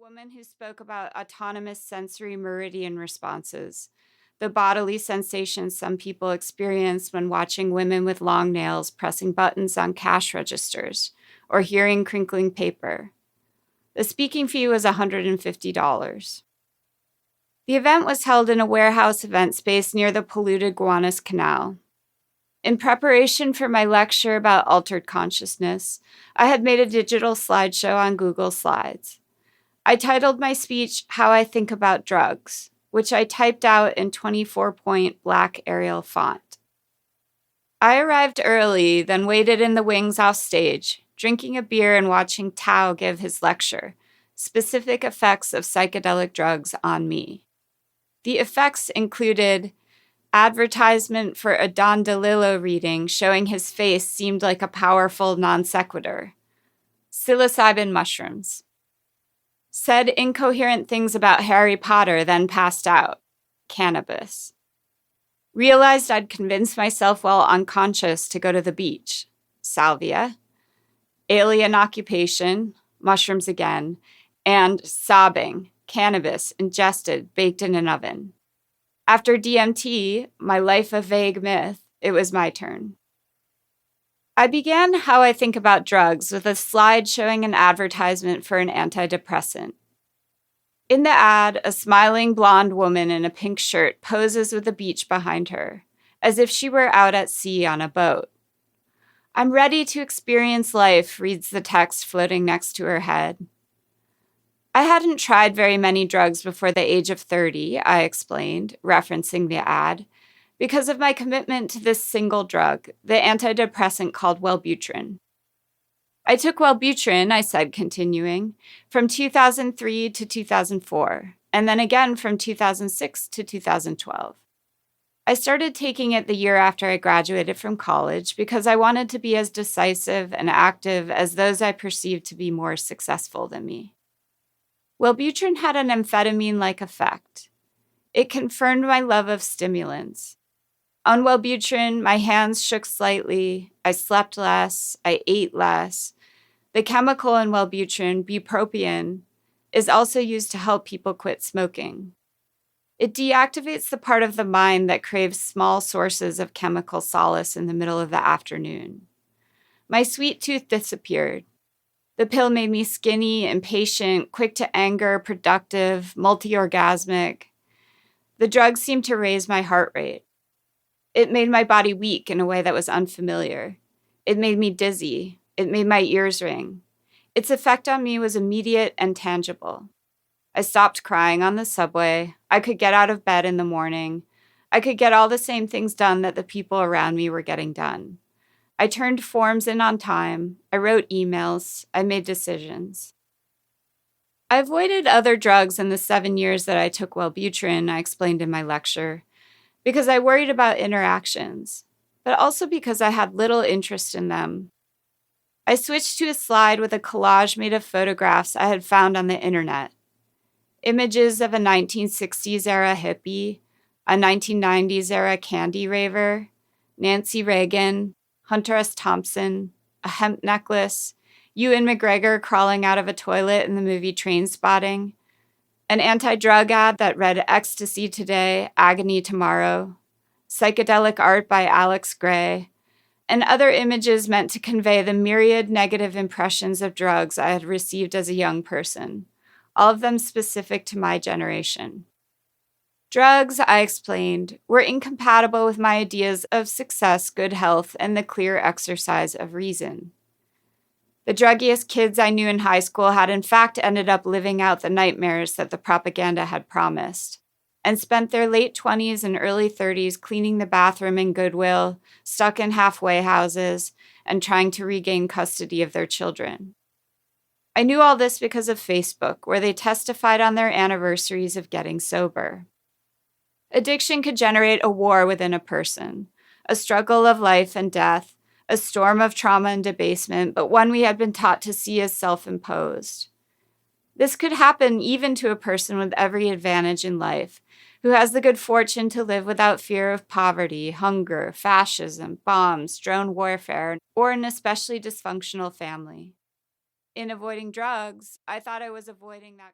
woman who spoke about autonomous sensory meridian responses, the bodily sensations some people experience when watching women with long nails pressing buttons on cash registers or hearing crinkling paper. The speaking fee was $150. The event was held in a warehouse event space near the polluted Gowanus Canal. In preparation for my lecture about altered consciousness, I had made a digital slideshow on Google Slides. I titled my speech, How I Think About Drugs, which I typed out in 24-point black Arial font. I arrived early, then waited in the wings off stage, drinking a beer and watching Tao give his lecture, Specific Effects of Psychedelic Drugs on Me. The effects included advertisement for a Don DeLillo reading showing his face seemed like a powerful non sequitur. Psilocybin mushrooms. Said incoherent things about Harry Potter, then passed out. Cannabis. Realized I'd convinced myself while unconscious to go to the beach. Salvia. Alien occupation. Mushrooms again. And sobbing. Cannabis ingested, baked in an oven. After DMT, my life a vague myth, it was my turn. I began How I Think About Drugs with a slide showing an advertisement for an antidepressant. In the ad, a smiling blonde woman in a pink shirt poses with a beach behind her, as if she were out at sea on a boat. I'm ready to experience life, reads the text floating next to her head. I hadn't tried very many drugs before the age of 30, I explained, referencing the ad, because of my commitment to this single drug, the antidepressant called Wellbutrin. I took Wellbutrin, I said, continuing, from 2003 to 2004, and then again from 2006 to 2012. I started taking it the year after I graduated from college because I wanted to be as decisive and active as those I perceived to be more successful than me. Wellbutrin had an amphetamine-like effect. It confirmed my love of stimulants. On Wellbutrin, my hands shook slightly, I slept less, I ate less. The chemical in Wellbutrin, bupropion, is also used to help people quit smoking. It deactivates the part of the mind that craves small sources of chemical solace in the middle of the afternoon. My sweet tooth disappeared. The pill made me skinny, impatient, quick to anger, productive, multi-orgasmic. The drug seemed to raise my heart rate. It made my body weak in a way that was unfamiliar. It made me dizzy. It made my ears ring. Its effect on me was immediate and tangible. I stopped crying on the subway. I could get out of bed in the morning. I could get all the same things done that the people around me were getting done. I turned forms in on time. I wrote emails. I made decisions. I avoided other drugs in the 7 years that I took Wellbutrin, I explained in my lecture, because I worried about interactions, but also because I had little interest in them. I switched to a slide with a collage made of photographs I had found on the internet. Images of a 1960s-era hippie, a 1990s-era candy raver, Nancy Reagan, Hunter S. Thompson, a hemp necklace, Ewan McGregor crawling out of a toilet in the movie Trainspotting, an anti-drug ad that read Ecstasy Today, Agony Tomorrow, psychedelic art by Alex Gray, and other images meant to convey the myriad negative impressions of drugs I had received as a young person, all of them specific to my generation. Drugs, I explained, were incompatible with my ideas of success, good health, and the clear exercise of reason. The druggiest kids I knew in high school had in fact ended up living out the nightmares that the propaganda had promised, and spent their late 20s and early 30s cleaning the bathroom in Goodwill, stuck in halfway houses, and trying to regain custody of their children. I knew all this because of Facebook, where they testified on their anniversaries of getting sober. Addiction could generate a war within a person, a struggle of life and death, a storm of trauma and debasement, but one we had been taught to see as self-imposed. This could happen even to a person with every advantage in life, who has the good fortune to live without fear of poverty, hunger, fascism, bombs, drone warfare, or an especially dysfunctional family. In avoiding drugs, I thought I was avoiding that.